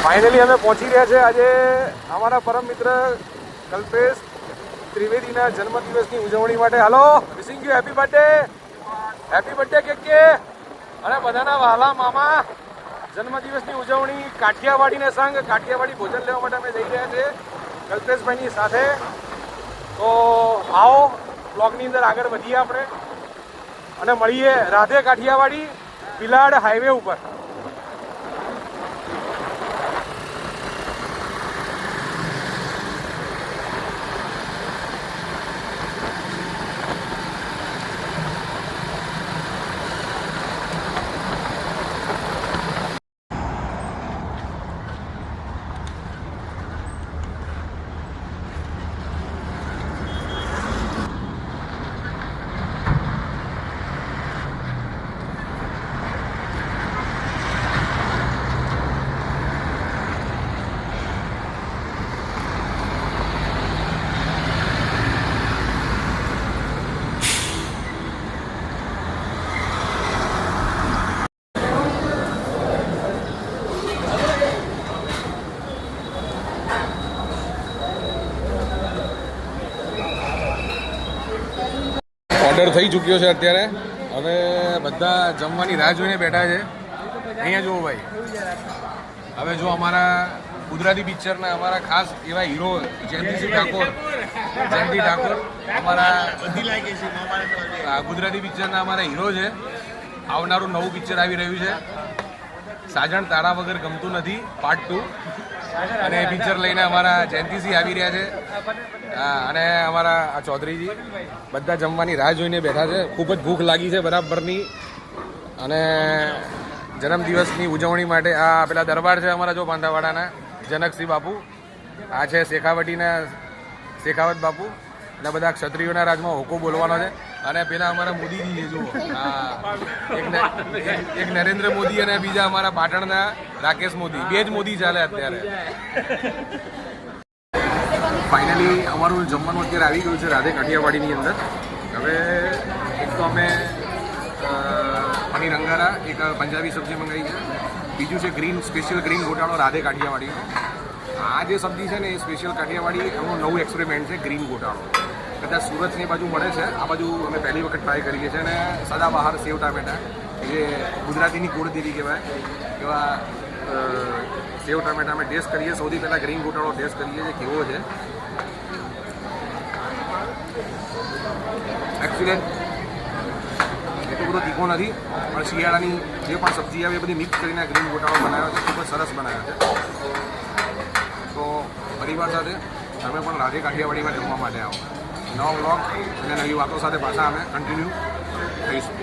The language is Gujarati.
ફાઇનલી અમે પહોંચી રહ્યા છે આજે અમારા પરમ મિત્ર કલ્પેશ ત્રિવેદીના જન્મદિવસની ઉજવણી માટે. હાલો, વિશિંગ યુ હેપી બર્થડે કે અને બધાના વહાલા મામા. જન્મદિવસની ઉજવણી કાઠિયાવાડીને સંગ કાઠિયાવાડી ભોજન લેવા માટે અમે જઈ રહ્યા છીએ કલ્પેશભાઈની સાથે. તો આવો બ્લોગની અંદર આગળ વધીએ આપણે અને મળીએ રાધે કાઠિયાવાડી ભીલાડ હાઈવે ઉપર. ઓર્ડર થઈ ચૂક્યો છે અત્યારે. હવે બધા જમવાની રાહ જોઈને બેઠા છે. અહીંયા જુઓ ભાઈ, હવે જો અમારા ગુજરાતી પિક્ચરના અમારા ખાસ એવા હીરો જયંતિસિંહ ઠાકોર અમારા ગુજરાતી પિક્ચરના અમારા હીરો છે. આવનારું નવું પિક્ચર આવી રહ્યું છે સાજણ તારા વગર ગમતું નથી પાર્ટ 2, અને એ પિક્ચર લઈને અમારા જયંતિસિંહ આવી રહ્યા છે અને અમારા આ ચૌધરીજી. બધા જમવાની રાહ જોઈને બેઠા છે. ખૂબ જ ભૂખ લાગી છે બરાબરની. અને જન્મદિવસની ઉજવણી માટે આ પેલા દરબાર છે અમારા જો પાંડાવાડાના જનકસિંહ બાપુ. આ છે શેખાવત બાપુ. અને બધા ક્ષત્રિયોના રાજમાં હોકો બોલવાનો છે. અને પેલા અમારા મોદીજી છે જુઓ, એક નરેન્દ્ર મોદી અને બીજા અમારા પાટણના રાકેશ મોદી. બે જ મોદી ચાલે અત્યારે. ફાઇનલી અમારું જમવાનું અત્યારે આવી ગયું છે રાધે કાઠિયાવાડીની અંદર. હવે એક તો અમે પનીર અંગારા, એક પંજાબી સબ્જી મંગાવી છે. બીજું છે સ્પેશિયલ ગ્રીન ગોટાળો રાધે કાઠિયાવાડીનો. આ જે સબ્જી છે ને એ સ્પેશિયલ કાઠિયાવાડી એમનું નવું એક્સપેરિમેન્ટ છે ગ્રીન ગોટાળો. કદાચ સુરતની બાજુ મળે છે, આ બાજુ અમે પહેલી વખત ટ્રાય કરીએ છીએ. અને સદાબહાર સેવ ટામેટા, જે ગુજરાતીની કુળદેવી કહેવાય એવા સેવ ટામેટા અમે ટેસ્ટ કરીએ. સૌથી પહેલાં ગ્રીન ગોટાળો ટેસ્ટ કરીએ છીએ કેવો છે. એકચ્યુઅલી એટલો બધો તીખો નથી, પણ શિયાળાની જે પણ સબ્જી આવે એ બધી મિક્સ કરીને ગ્રીન ગોટાળો બનાવ્યો છે. ખૂબ જ સરસ બનાવ્યો છે. તો પરિવાર સાથે તમે પણ રાધે કાઠિયાવાડીમાં જમવા માટે આવો. નવો બ્લોગ અને નવી વાતો સાથે પાછા અમે કન્ટિન્યુ થઈશું.